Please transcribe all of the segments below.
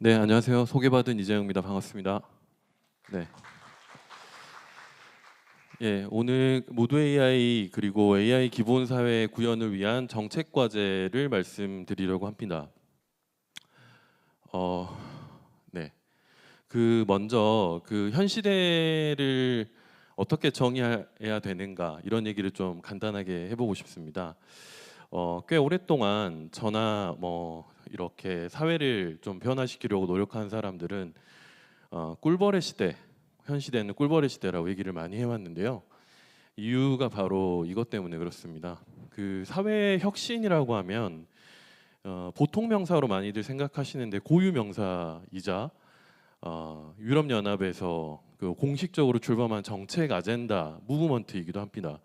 네, 안녕하세요. 소개받은 이재영입니다. 반갑습니다. 네, 예, 오늘 모두 AI 그리고 AI 기본 사회 구현을 위한 정책 과제를 말씀드리려고 합니다. 어, 네, 그 먼저 그 현 시대를 어떻게 정의해야 되는가 이런 얘기를 좀 간단하게 해보고 싶습니다. 꽤 오랫동안 저나 뭐 이렇게 사회를 좀 변화시키려고 노력하는 사람들은 꿀벌의 시대, 현 시대는 꿀벌의 시대라고 얘기를 많이 해왔는데요. 이유가 바로 이것 때문에 그렇습니다. 그 사회 혁신이라고 하면 보통 명사로 많이들 생각하시는데 고유 명사이자 유럽 연합에서 그 공식적으로 출범한 정책 아젠다 무브먼트이기도 합니다.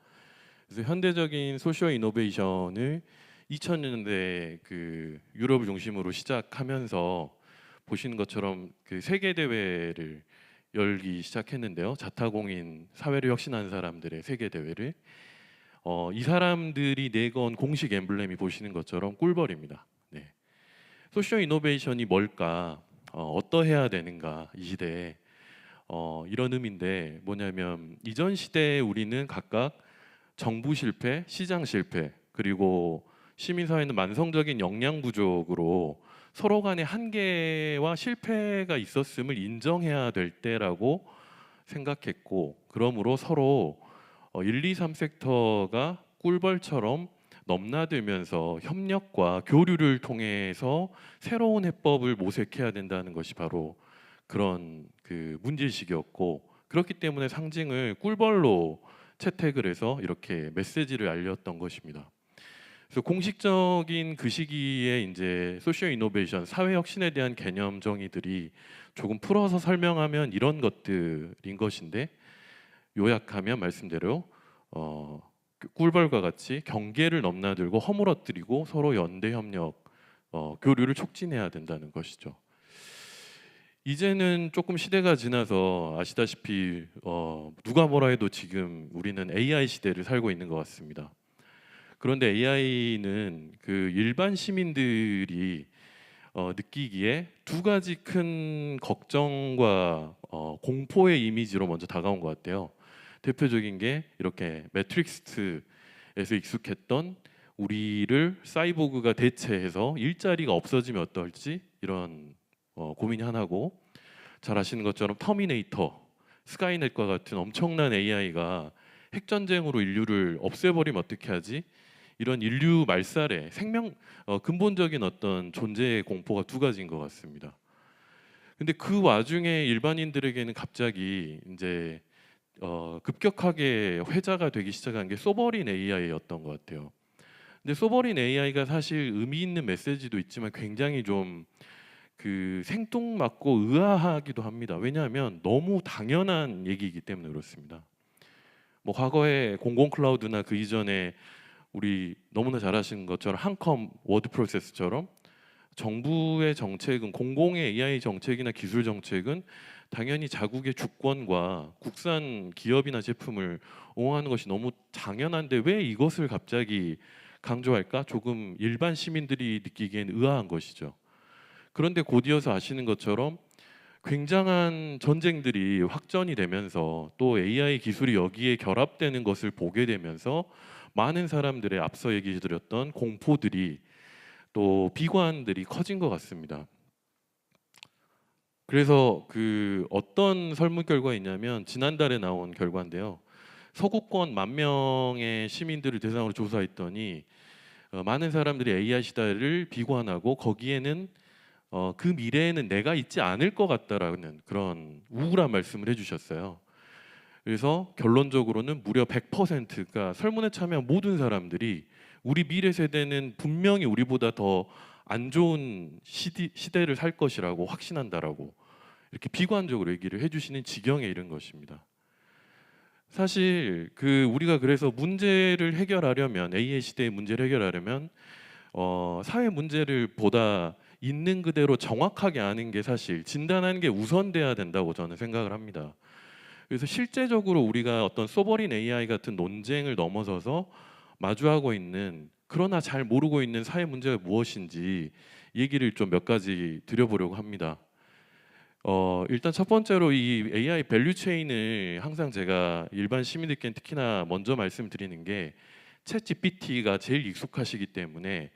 그래서 현대적인 소시오 이노베이션을 2000년대 그 유럽을 중심으로 시작하면서 보시는 것처럼 그 세계 대회를 열기 시작했는데요. 자타공인 사회를 혁신한 사람들의 세계 대회를 이 사람들이 내건 공식 엠블렘이 보시는 것처럼 꿀벌입니다. 네. 소셜 이노베이션이 뭘까? 어떠해야 되는가 이 시대에 이런 의미인데 뭐냐면 이전 시대에 우리는 각각 정부 실패, 시장 실패, 그리고 시민사회는 만성적인 역량 부족으로 서로 간의 한계와 실패가 있었음을 인정해야 될 때라고 생각했고, 그러므로 서로 1, 2, 3 섹터가 꿀벌처럼 넘나들면서 협력과 교류를 통해서 새로운 해법을 모색해야 된다는 것이 바로 그런 그 문제의식이었고, 그렇기 때문에 상징을 꿀벌로 채택을 해서 이렇게 메시지를 알렸던 것입니다. 그래서 공식적인 그 시기에 이제 소셜 이노베이션, 사회 혁신에 대한 개념 정의들이 조금 풀어서 설명하면 이런 것들인 것인데, 요약하면 말씀대로 꿀벌과 같이 경계를 넘나들고 허물어뜨리고 서로 연대 협력, 교류를 촉진해야 된다는 것이죠. 이제는 조금 시대가 지나서 아시다시피 누가 뭐라 해도 지금 우리는 AI 시대를 살고 있는 것 같습니다. 그런데 AI는 그 일반 시민들이 느끼기에 두 가지 큰 걱정과 공포의 이미지로 먼저 다가온 것 같아요. 대표적인 게 이렇게 매트릭스에서 익숙했던 우리를 사이보그가 대체해서 일자리가 없어지면 어떨지 이런 고민이 하나고, 잘 아시는 것처럼 터미네이터, 스카이넷과 같은 엄청난 AI가 핵전쟁으로 인류를 없애버리면 어떻게 하지? 이런 인류 말살의 근본적인 어떤 존재의 공포가 두 가지인 것 같습니다. 근데 그 와중에 일반인들에게는 갑자기 이제 급격하게 회자가 되기 시작한 게 소버린 AI였던 것 같아요. 근데 소버린 AI가 사실 의미 있는 메시지도 있지만 굉장히 좀 그 생뚱맞고 의아하기도 합니다. 왜냐하면 너무 당연한 얘기이기 때문에 그렇습니다. 뭐 과거에 공공 클라우드나 그 이전에 우리 너무나 잘 아시는 것처럼 한컴 워드 프로세스처럼 정부의 정책은, 공공의 AI 정책이나 기술 정책은 당연히 자국의 주권과 국산 기업이나 제품을 옹호하는 것이 너무 당연한데 왜 이것을 갑자기 강조할까? 조금 일반 시민들이 느끼기엔 의아한 것이죠. 그런데 곧이어서 아시는 것처럼 굉장한 전쟁들이 확전이 되면서 또 AI 기술이 여기에 결합되는 것을 보게 되면서 많은 사람들의 앞서 얘기 드렸던 공포들이 또 비관들이 커진 것 같습니다. 그래서 그 어떤 설문 결과가 있냐면 지난달에 나온 결과인데요. 서구권 10,000명의 시민들을 대상으로 조사했더니 많은 사람들이 AI 시대를 비관하고 거기에는 그 미래에는 내가 있지 않을 것 같다라는 그런 우울한 말씀을 해주셨어요. 그래서 결론적으로는 무려 100%가 설문에 참여한 모든 사람들이 우리 미래 세대는 분명히 우리보다 더 안 좋은 시대를 살 것이라고 확신한다라고 이렇게 비관적으로 얘기를 해주시는 지경에 이른 것입니다. 사실 그 우리가 그래서 문제를 해결하려면, AI 시대의 문제를 해결하려면 사회 문제를 보다 있는 그대로 정확하게 아는 게, 사실 진단하는 게 우선돼야 된다고 저는 생각을 합니다. 그래서 실제적으로 우리가 어떤 소버린 AI 같은 논쟁을 넘어서서 마주하고 있는, 그러나 잘 모르고 있는 사회 문제가 무엇인지 얘기를 좀 몇 가지 드려보려고 합니다. 일단 첫 번째로 이 AI 밸류 체인을 항상 제가 일반 시민들께 특히나 먼저 말씀드리는 게 챗GPT가 제일 익숙하시기 때문에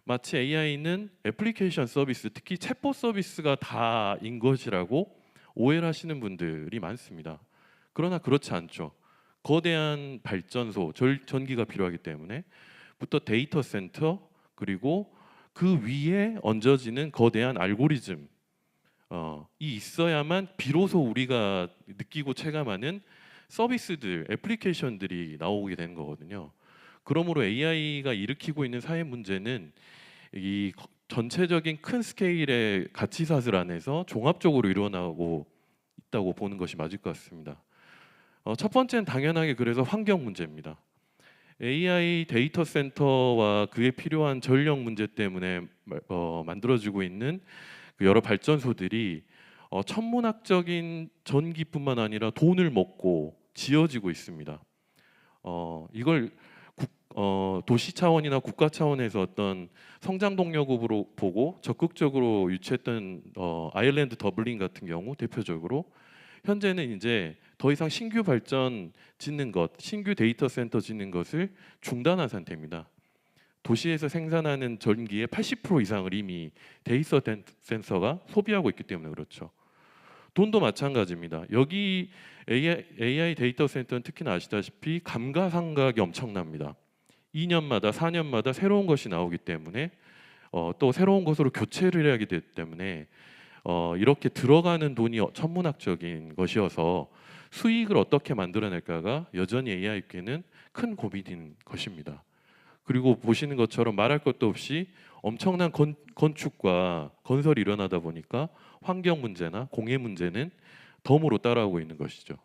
마치 AI는 애플리케이션 서비스, 특히 챗봇 서비스가 다인 것이라고 오해를 하시는 분들이 많습니다. 그러나 그렇지 않죠. 거대한 발전소, 전기가 필요하기 때문에 부터 데이터 센터 그리고 그 위에 얹어지는 거대한 알고리즘 이 있어야만 비로소 우리가 느끼고 체감하는 서비스들, 애플리케이션들이 나오게 되는 거거든요. 그러므로 AI가 일으키고 있는 사회 문제는 이 전체적인 큰 스케일의 가치사슬 안에서 종합적으로 일어나고 있다고 보는 것이 맞을 것 같습니다. 첫 번째는 당연하게 그래서 환경 문제입니다. AI 데이터 센터와 그에 필요한 전력 문제 때문에 만들어지고 있는 그 여러 발전소들이 천문학적인 전기뿐만 아니라 돈을 먹고 지어지고 있습니다. 이걸 도시 차원이나 국가 차원에서 어떤 성장 동력으로 보고 적극적으로 유치했던 아일랜드 더블린 같은 경우 대표적으로 현재는 이제 더 이상 신규 발전 짓는 것, 신규 데이터 센터 짓는 것을 중단한 상태입니다. 도시에서 생산하는 전기의 80% 이상을 이미 데이터 센서가 소비하고 있기 때문에 그렇죠. 돈도 마찬가지입니다. 여기 AI 데이터 센터는 특히나 아시다시피 감가상각이 엄청납니다. 2년마다 4년마다 새로운 것이 나오기 때문에 또 새로운 것으로 교체를 해야 되기 때문에 이렇게 들어가는 돈이 천문학적인 것이어서 수익을 어떻게 만들어낼까가 여전히 AI께는 큰 고민인 것입니다. 그리고 보시는 것처럼 말할 것도 없이 엄청난 건축과 건설이 일어나다 보니까 환경 문제나 공해 문제는 덤으로 따라오고 있는 것이죠.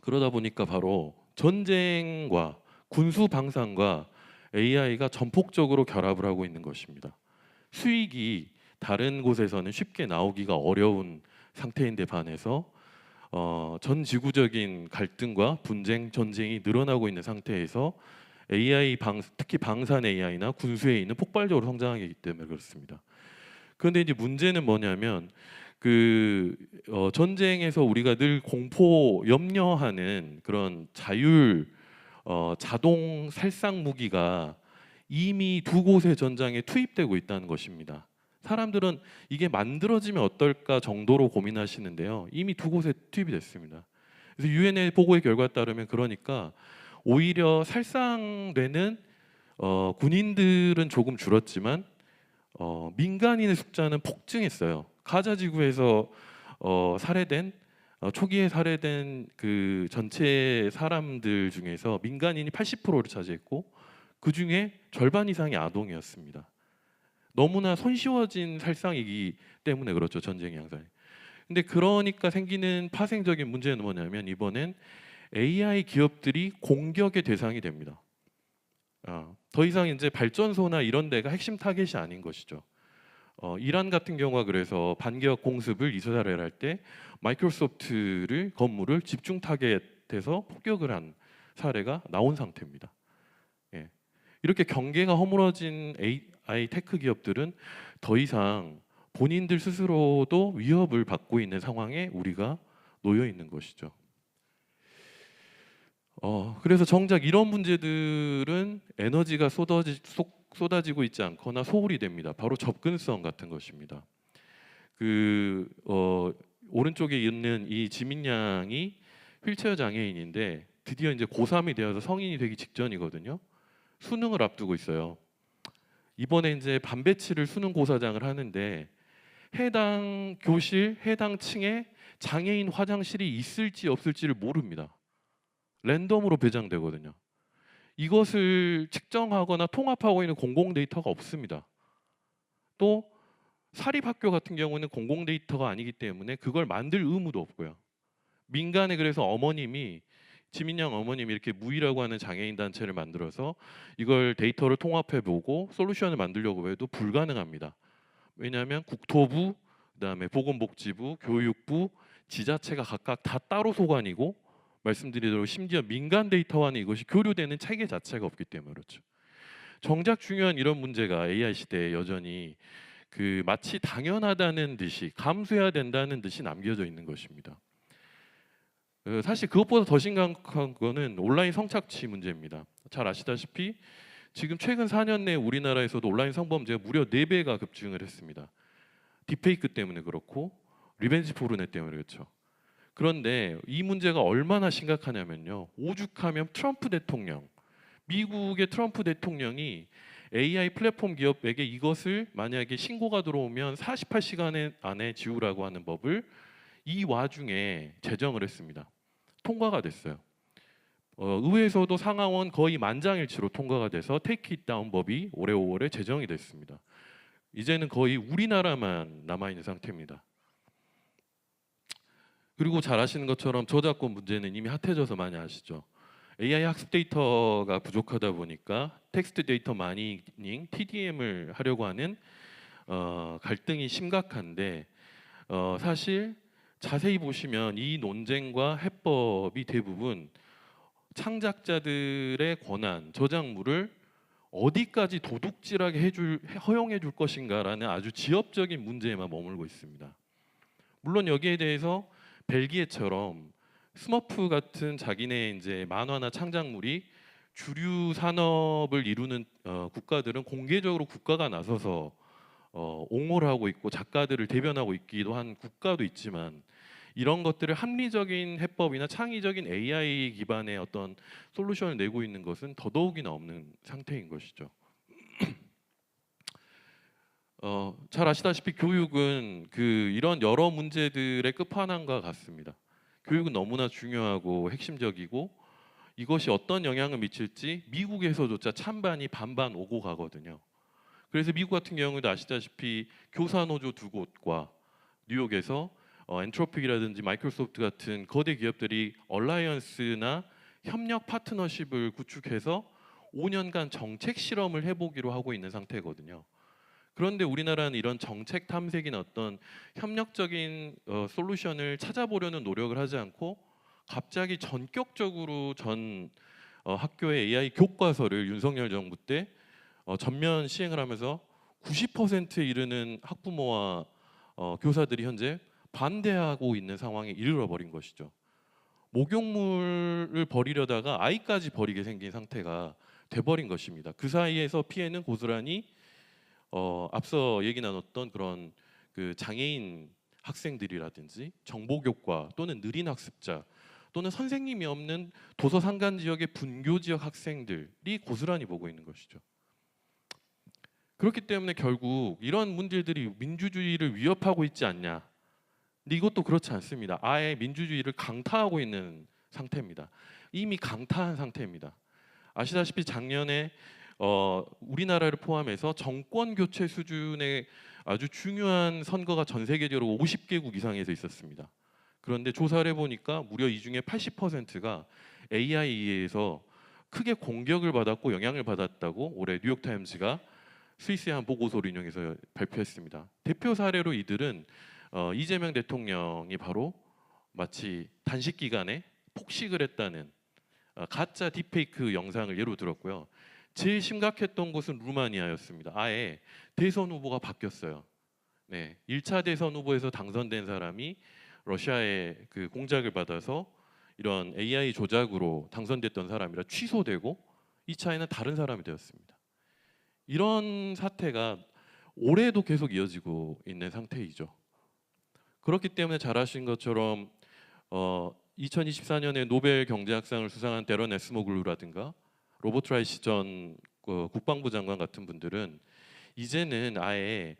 그러다 보니까 바로 전쟁과 군수 방산과 AI가 전폭적으로 결합을 하고 있는 것입니다. 수익이 다른 곳에서는 쉽게 나오기가 어려운 상태인데 반해서 전 지구적인 갈등과 분쟁, 전쟁이 늘어나고 있는 상태에서 특히 방산 AI나 군수 AI는 폭발적으로 성장하기 때문에 그렇습니다. 그런데 이제 문제는 뭐냐면 전쟁에서 우리가 늘 공포 염려하는 그런 자동 살상 무기가 이미 두 곳의 전장에 투입되고 있다는 것입니다. 사람들은 이게 만들어지면 어떨까 정도로 고민하시는데요. 이미 두 곳에 투입이 됐습니다. 그래서 유엔의 보고의 결과에 따르면 그러니까 오히려 살상되는 군인들은 조금 줄었지만 민간인의 숫자는 폭증했어요. 가자 지구에서 초기에 살해된 그 전체 사람들 중에서 민간인이 80%를 차지했고 그 중에 절반 이상이 아동이었습니다. 너무나 손쉬워진 살상이기 때문에 그렇죠. 전쟁 양상이. 근데 그러니까 생기는 파생적인 문제는 뭐냐면 이번엔 AI 기업들이 공격의 대상이 됩니다. 더 이상 이제 발전소나 이런 데가 핵심 타겟이 아닌 것이죠. 이란 같은 경우가 그래서 반기업 공습을 이스라엘 할 때 마이크로소프트를 건물을 집중 타겟해서 폭격을 한 사례가 나온 상태입니다. 예. 이렇게 경계가 허물어진 AI 테크 기업들은 더 이상 본인들 스스로도 위협을 받고 있는 상황에 우리가 놓여 있는 것이죠. 그래서 정작 이런 문제들은 에너지가 쏟아지고 있지 않거나 소홀히 됩니다. 바로 접근성 같은 것입니다. 오른쪽에 있는 이 지민 양이 휠체어 장애인인데 드디어 이제 고3이 되어서 성인이 되기 직전이거든요. 수능을 앞두고 있어요. 이번에 이제 반배치를 수능 고사장을 하는데 해당 교실, 해당 층에 장애인 화장실이 있을지 없을지를 모릅니다. 랜덤으로 배정되거든요. 이것을 측정하거나 통합하고 있는 공공 데이터가 없습니다. 또 사립학교 같은 경우는 공공 데이터가 아니기 때문에 그걸 만들 의무도 없고요. 민간에 그래서 지민양 어머님이 이렇게 무이라고 하는 장애인 단체를 만들어서 이걸 데이터를 통합해보고 솔루션을 만들려고 해도 불가능합니다. 왜냐하면 국토부, 그다음에 보건복지부, 교육부, 지자체가 각각 다 따로 소관이고 말씀드린 심지어 민간 데이터와는 이것이 교류되는 체계 자체가 없기 때문에 그렇죠. 정작 중요한 이런 문제가 AI 시대에 여전히 그 마치 당연하다는 듯이 감수해야 된다는 듯이 남겨져 있는 것입니다. 사실 그것보다 더 심각한 거는 온라인 성착취 문제입니다. 잘 아시다시피 지금 최근 4년 내 우리나라에서도 온라인 성범죄가 무려 4배가 급증을 했습니다. 딥페이크 때문에 그렇고 리벤지 포르네 때문에 그렇죠. 그런데 이 문제가 얼마나 심각하냐면요. 오죽하면 트럼프 대통령, 미국의 트럼프 대통령이 AI 플랫폼 기업에게 이것을 만약에 신고가 들어오면 48시간 안에 지우라고 하는 법을 이 와중에 제정을 했습니다. 통과가 됐어요. 의회에서도 상하원 거의 만장일치로 통과가 돼서 테이크 잇 다운 법이 올해 5월에 제정이 됐습니다. 이제는 거의 우리나라만 남아있는 상태입니다. 그리고 잘 아시는 것처럼 저작권 문제는 이미 핫해져서 많이 아시죠. AI 학습 데이터가 부족하다 보니까 텍스트 데이터 마이닝 (TDM을) 하려고 하는 갈등이 심각한데 사실 자세히 보시면 이 논쟁과 해법이 대부분 창작자들의 권한, 저작물을 어디까지 도둑질하게 허용해 줄 것인가라는 아주 지엽적인 문제에만 머물고 있습니다. 물론 여기에 대해서 벨기에처럼 스머프 같은 자기네 이제 만화나 창작물이 주류 산업을 이루는 국가들은 공개적으로 국가가 나서서 옹호를 하고 있고 작가들을 대변하고 있기도 한 국가도 있지만 이런 것들을 합리적인 해법이나 창의적인 AI 기반의 어떤 솔루션을 내고 있는 것은 더더욱이나 없는 상태인 것이죠. 잘 아시다시피 교육은 이런 여러 문제들의 끝판왕과 같습니다. 교육은 너무나 중요하고 핵심적이고 이것이 어떤 영향을 미칠지 미국에서조차 찬반이 반반 오고 가거든요. 그래서 미국 같은 경우도 아시다시피 교사노조 2곳과 뉴욕에서 엔트로픽이라든지 마이크로소프트 같은 거대 기업들이 얼라이언스나 협력 파트너십을 구축해서 5년간 정책 실험을 해보기로 하고 있는 상태거든요. 그런데 우리나라는 이런 정책 탐색이나 어떤 협력적인 솔루션을 찾아보려는 노력을 하지 않고 갑자기 전격적으로 전 학교의 AI 교과서를 윤석열 정부 때 전면 시행을 하면서 90%에 이르는 학부모와 교사들이 현재 반대하고 있는 상황에 이르러 버린 것이죠. 목욕물을 버리려다가 아이까지 버리게 생긴 상태가 돼버린 것입니다. 그 사이에서 피해는 고스란히 앞서 얘기 나눴던 그런 그 장애인 학생들이라든지 정보교과 또는 느린 학습자 또는 선생님이 없는 도서 산간 지역의 분교 지역 학생들이 고스란히 보고 있는 것이죠. 그렇기 때문에 결국 이런 문제들이 민주주의를 위협하고 있지 않냐. 근데 이것도 그렇지 않습니다. 아예 민주주의를 강타하고 있는 상태입니다. 이미 강타한 상태입니다. 아시다시피 작년에 우리나라를 포함해서 정권 교체 수준의 아주 중요한 선거가 전 세계적으로 50개국 이상에서 있었습니다. 그런데 조사를 해보니까 무려 이 중에 80%가 AI에서 크게 공격을 받았고 영향을 받았다고 올해 뉴욕타임즈가 스위스의 한 보고서를 인용해서 발표했습니다. 대표 사례로 이들은 이재명 대통령이 바로 마치 단식 기간에 폭식을 했다는 가짜 딥페이크 영상을 예로 들었고요. 제일 심각했던 곳은 루마니아였습니다. 아예 대선 후보가 바뀌었어요. 네, 1차 대선 후보에서 당선된 사람이 러시아의 그 공작을 받아서 이런 AI 조작으로 당선됐던 사람이라 취소되고 2차에는 다른 사람이 되었습니다. 이런 사태가 올해도 계속 이어지고 있는 상태이죠. 그렇기 때문에 잘 아신 것처럼 2024년에 노벨 경제학상을 수상한 데런 에스모글루라든가 로버트 라이시 전 국방부 장관 같은 분들은 이제는 아예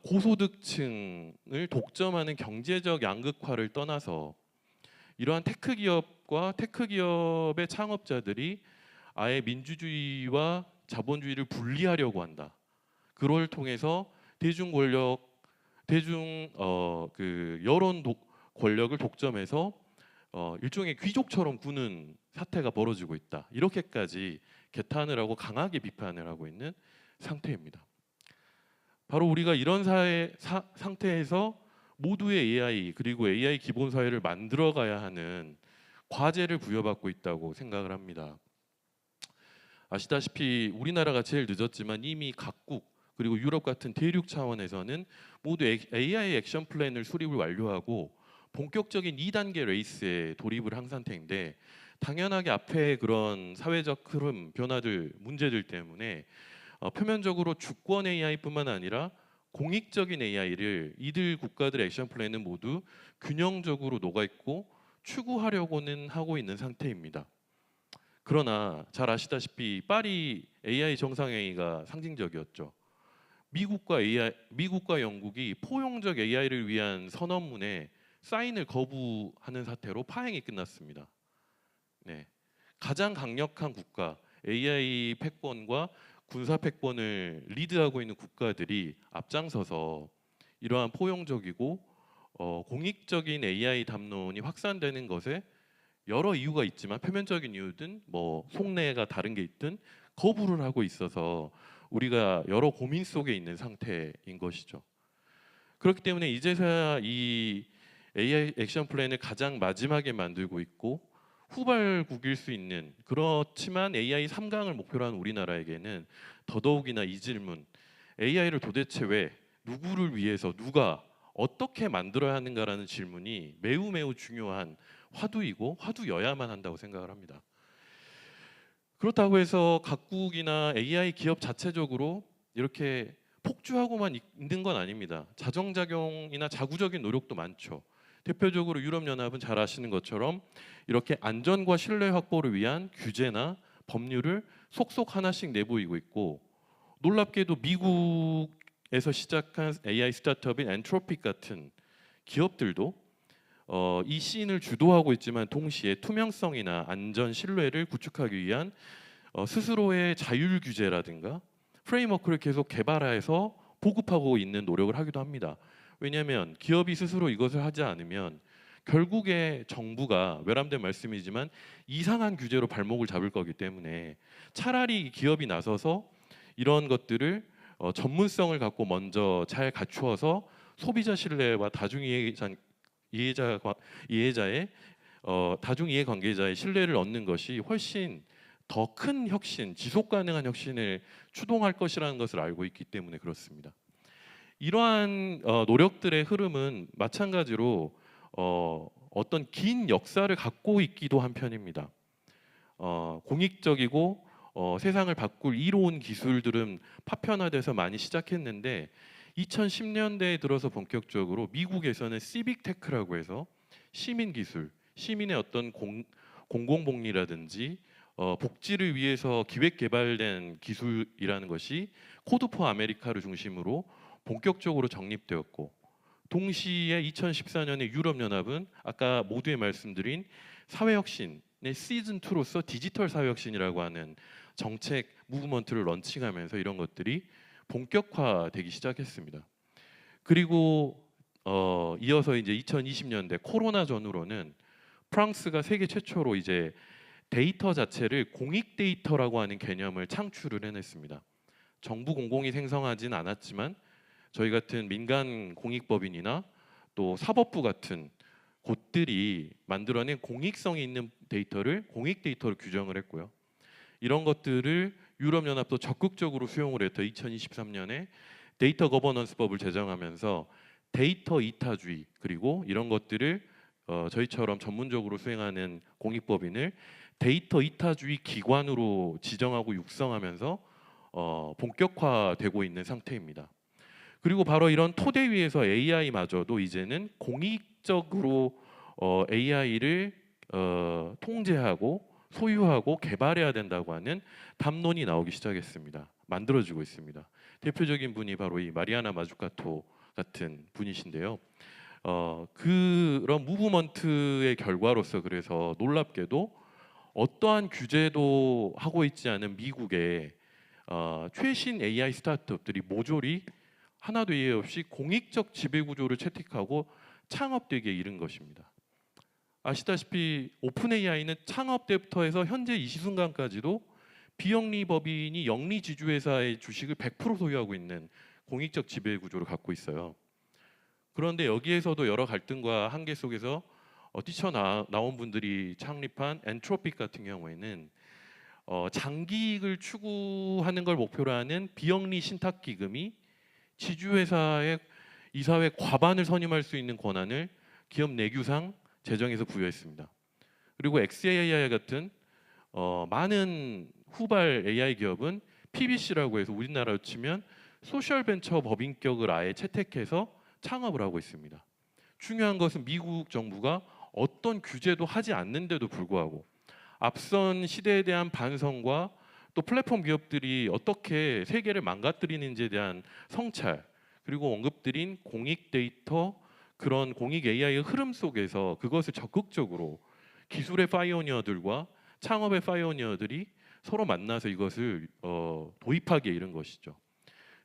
고소득층을 독점하는 경제적 양극화를 떠나서 이러한 테크 기업과 테크 기업의 창업자들이 아예 민주주의와 자본주의를 분리하려고 한다. 그걸 통해서 대중 권력, 그 여론 권력을 독점해서 일종의 귀족처럼 구는 사태가 벌어지고 있다. 이렇게까지 개탄을 하고 강하게 비판을 하고 있는 상태입니다. 바로 우리가 이런 상태에서 모두의 AI 그리고 AI 기본 사회를 만들어가야 하는 과제를 부여받고 있다고 생각을 합니다. 아시다시피 우리나라가 제일 늦었지만 이미 각국 그리고 유럽 같은 대륙 차원에서는 모두 AI 액션 플랜을 수립을 완료하고 본격적인 2단계 레이스에 돌입을 한 상태인데, 당연하게 앞에 그런 사회적 흐름, 변화들, 문제들 때문에 표면적으로 주권 AI뿐만 아니라 공익적인 AI를 이들 국가들의 액션 플랜은 모두 균형적으로 녹아 있고 추구하려고는 하고 있는 상태입니다. 그러나 잘 아시다시피 파리 AI 정상회의가 상징적이었죠. 미국과 영국이 포용적 AI를 위한 선언문에 사인을 거부하는 사태로 파행이 끝났습니다. 네. 가장 강력한 국가, AI 패권과 군사 패권을 리드하고 있는 국가들이 앞장서서 이러한 포용적이고 공익적인 AI 담론이 확산되는 것에 여러 이유가 있지만, 표면적인 이유든 뭐 속내가 다른 게 있든 거부를 하고 있어서 우리가 여러 고민 속에 있는 상태인 것이죠. 그렇기 때문에 이제서야 이 AI 액션 플랜을 가장 마지막에 만들고 있고 후발국일 수 있는, 그렇지만 AI 3강을 목표로 하는 우리나라에게는 더더욱이나 이 질문, AI를 도대체 왜, 누구를 위해서, 누가 어떻게 만들어야 하는가라는 질문이 매우 매우 중요한 화두이고 화두여야만 한다고 생각을 합니다. 그렇다고 해서 각국이나 AI 기업 자체적으로 이렇게 폭주하고만 있는 건 아닙니다. 자정작용이나 자구적인 노력도 많죠. 대표적으로 유럽연합은 잘 아시는 것처럼 이렇게 안전과 신뢰 확보를 위한 규제나 법률을 속속 하나씩 내보이고 있고, 놀랍게도 미국에서 시작한 AI 스타트업인 엔트로픽 같은 기업들도 이 씬을 주도하고 있지만 동시에 투명성이나 안전 신뢰를 구축하기 위한 스스로의 자율 규제라든가 프레임워크를 계속 개발해서 보급하고 있는 노력을 하기도 합니다. 왜냐하면 기업이 스스로 이것을 하지 않으면 결국에 정부가, 외람된 말씀이지만, 이상한 규제로 발목을 잡을 거기 때문에 차라리 기업이 나서서 이런 것들을 전문성을 갖고 먼저 잘 갖추어서 소비자 신뢰와 이해자의 다중이해 관계자의 신뢰를 얻는 것이 훨씬 더 큰 혁신, 지속 가능한 혁신을 추동할 것이라는 것을 알고 있기 때문에 그렇습니다. 이러한 노력들의 흐름은 마찬가지로 어떤 긴 역사를 갖고 있기도 한 편입니다. 공익적이고 세상을 바꿀 이로운 기술들은 파편화돼서 많이 시작했는데 2010년대에 들어서 본격적으로 미국에서는 시빅테크라고 해서 시민 기술, 시민의 어떤 공공복리라든지 복지를 위해서 기획 개발된 기술이라는 것이 코드 포 아메리카를 중심으로 본격적으로 정립되었고, 동시에 2014년에 유럽연합은 아까 모두에 말씀드린 사회혁신의 시즌 2로서 디지털 사회혁신이라고 하는 정책 무브먼트를 런칭하면서 이런 것들이 본격화되기 시작했습니다. 그리고 이어서 이제 2020년대 코로나 전후로는 프랑스가 세계 최초로 이제 데이터 자체를 공익 데이터라고 하는 개념을 창출을 해냈습니다. 정부 공공이 생성하진 않았지만 저희 같은 민간 공익법인이나 또 사법부 같은 곳들이 만들어낸 공익성이 있는 데이터를 공익 데이터로 규정을 했고요. 이런 것들을 유럽연합도 적극적으로 수용을 해서 2023년에 데이터 거버넌스법을 제정하면서 데이터 이타주의, 그리고 이런 것들을 저희처럼 전문적으로 수행하는 공익법인을 데이터 이타주의 기관으로 지정하고 육성하면서 본격화되고 있는 상태입니다. 그리고 바로 이런 토대 위에서 AI마저도 이제는 공익적으로 AI를 통제하고 소유하고 개발해야 된다고 하는 담론이 나오기 시작했습니다. 만들어지고 있습니다. 대표적인 분이 바로 이 마리아나 마주카토 같은 분이신데요. 그런 무브먼트의 결과로서 그래서 놀랍게도 어떠한 규제도 하고 있지 않은 미국의 최신 AI 스타트업들이 모조리 하나도 예외 없이 공익적 지배구조를 채택하고 창업되기에 이른 것입니다. 아시다시피 오픈 AI는 창업 때부터 해서 현재 이 순간까지도 비영리 법인이 영리 지주회사의 주식을 100% 소유하고 있는 공익적 지배구조를 갖고 있어요. 그런데 여기에서도 여러 갈등과 한계 속에서 뛰쳐나온 분들이 창립한 엔트로픽 같은 경우에는 장기이익을 추구하는 걸 목표로 하는 비영리 신탁 기금이 지주회사의 이사회 과반을 선임할 수 있는 권한을 기업 내규상 제정해서 부여했습니다. 그리고 XAI 같은 많은 후발 AI 기업은 PBC라고 해서 우리나라로 치면 소셜 벤처 법인격을 아예 채택해서 창업을 하고 있습니다. 중요한 것은 미국 정부가 어떤 규제도 하지 않는데도 불구하고 앞선 시대에 대한 반성과 또 플랫폼 기업들이 어떻게 세계를 망가뜨리는지에 대한 성찰, 그리고 언급드린 공익 데이터, 그런 공익 AI의 흐름 속에서 그것을 적극적으로 기술의 파이오니어들과 창업의 파이오니어들이 서로 만나서 이것을 도입하기에 이른 것이죠.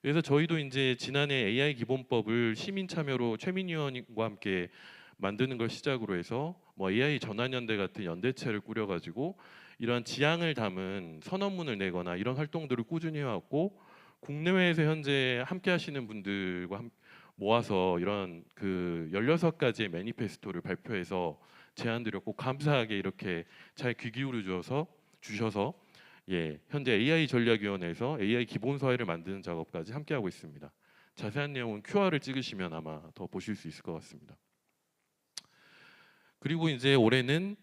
그래서 저희도 이제 지난해 AI 기본법을 시민 참여로 최민희 의원과 함께 만드는 걸 시작으로 해서 뭐 AI 전환연대 같은 연대체를 꾸려가지고 이러한 지향을 담은 선언문을 내거나 이런 활동들을 꾸준히 해왔고, 국내외에서 현재 함께 하시는 분들과 모아서 이런 그 16가지의 매니페스토를 발표해서 제안드렸고, 감사하게 이렇게 잘 귀 기울여 주셔서 현재 AI 전략위원회에서 AI 기본 사회를 만드는 작업까지 함께 하고 있습니다. 자세한 내용은 QR을 찍으시면 아마 더 보실 수 있을 것 같습니다. 그리고 이제 올해는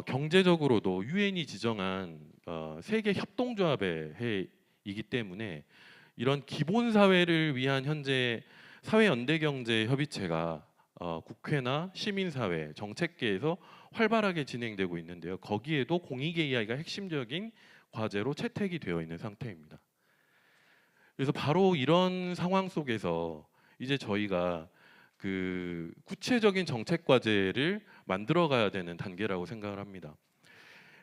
경제적으로도 유엔이 지정한 세계 협동조합의 해이기 때문에 이런 기본 사회를 위한 현재 사회 연대 경제 협의체가 국회나 시민사회, 정책계에서 활발하게 진행되고 있는데요. 거기에도 공익 AI가 핵심적인 과제로 채택이 되어 있는 상태입니다. 그래서 바로 이런 상황 속에서 이제 저희가 그 구체적인 정책 과제를 만들어 가야 되는 단계라고 생각을 합니다.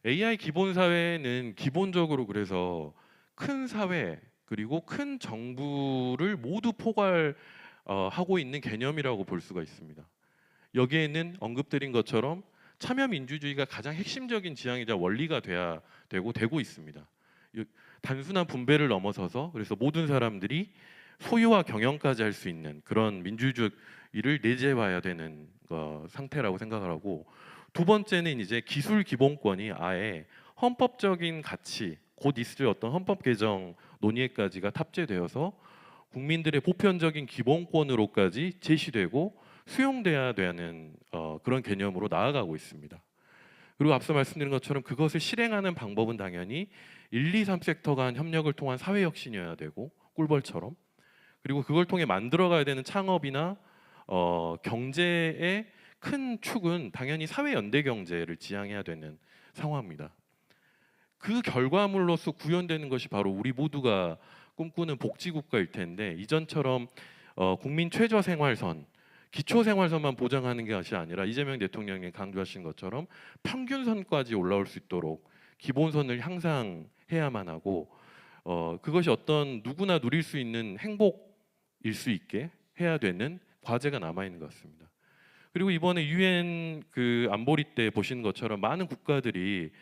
AI 기본 사회는 기본적으로 그래서 큰 사회 그리고 큰 정부를 모두 포괄하고 있는 개념이라고 볼 수가 있습니다. 여기에는 언급드린 것처럼 참여 민주주의가 가장 핵심적인 지향이자 원리가 돼야 되고 있습니다. 단순한 분배를 넘어서서 그래서 모든 사람들이 소유와 경영까지 할 수 있는 그런 민주주의를 내재화해야 되는 상태라고 생각을 하고, 두 번째는 이제 기술 기본권이 아예 헌법적인 가치, 곧 있을 어떤 헌법 개정 논의에까지가 탑재되어서 국민들의 보편적인 기본권으로까지 제시되고 수용돼야 되는 그런 개념으로 나아가고 있습니다. 그리고 앞서 말씀드린 것처럼 그것을 실행하는 방법은 당연히 1, 2, 3섹터 간 협력을 통한 사회 혁신이어야 되고, 꿀벌처럼, 그리고 그걸 통해 만들어가야 되는 창업이나 경제의 큰 축은 당연히 사회 연대 경제를 지향해야 되는 상황입니다. 그 결과물로서 구현되는 것이 바로 우리 모두가 꿈꾸는 복지국가일 텐데, 이전처럼 국민 최저 생활선, 기초 생활선만 보장하는 것이 아니라 이재명 대통령이 강조하신 것처럼 평균선까지 올라올 수 있도록 기본선을 향상해야만 하고, 그것이 어떤 누구나 누릴 수 있는 행복일 수 있게 해야 되는 과제가 남아 있는 것 같습니다. 그리고 이번에 유엔 그 안보리 때 보신 것처럼 많은 국가들이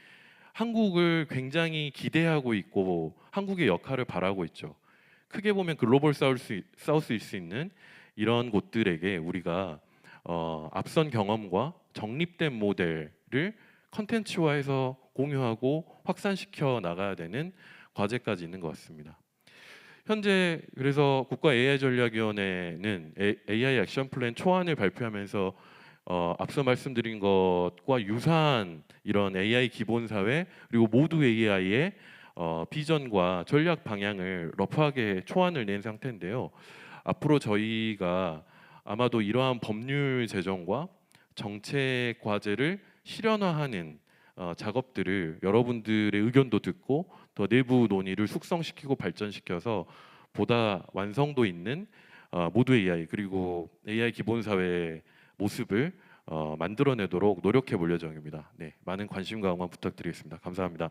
한국을 굉장히 기대하고 있고 한국의 역할을 바라고 있죠. 크게 보면 글로벌 사우스일 수 있는 이런 곳들에게 우리가 앞선 경험과 정립된 모델을 컨텐츠화해서 공유하고 확산시켜 나가야 되는 과제까지 있는 것 같습니다. 현재 그래서 국가 AI 전략위원회는 AI 액션 플랜 초안을 발표하면서 앞서 말씀드린 것과 유사한 이런 AI 기본 사회 그리고 모두 AI의 비전과 전략 방향을 러프하게 초안을 낸 상태인데요. 앞으로 저희가 아마도 이러한 법률 제정과 정책 과제를 실현화하는 작업들을 여러분들의 의견도 듣고 더 내부 논의를 숙성시키고 발전시켜서 보다 완성도 있는 모두 AI 그리고 AI 기본 사회의 모습을 만들어내도록 노력해 볼 예정입니다. 네, 많은 관심과 응원 부탁드리겠습니다. 감사합니다.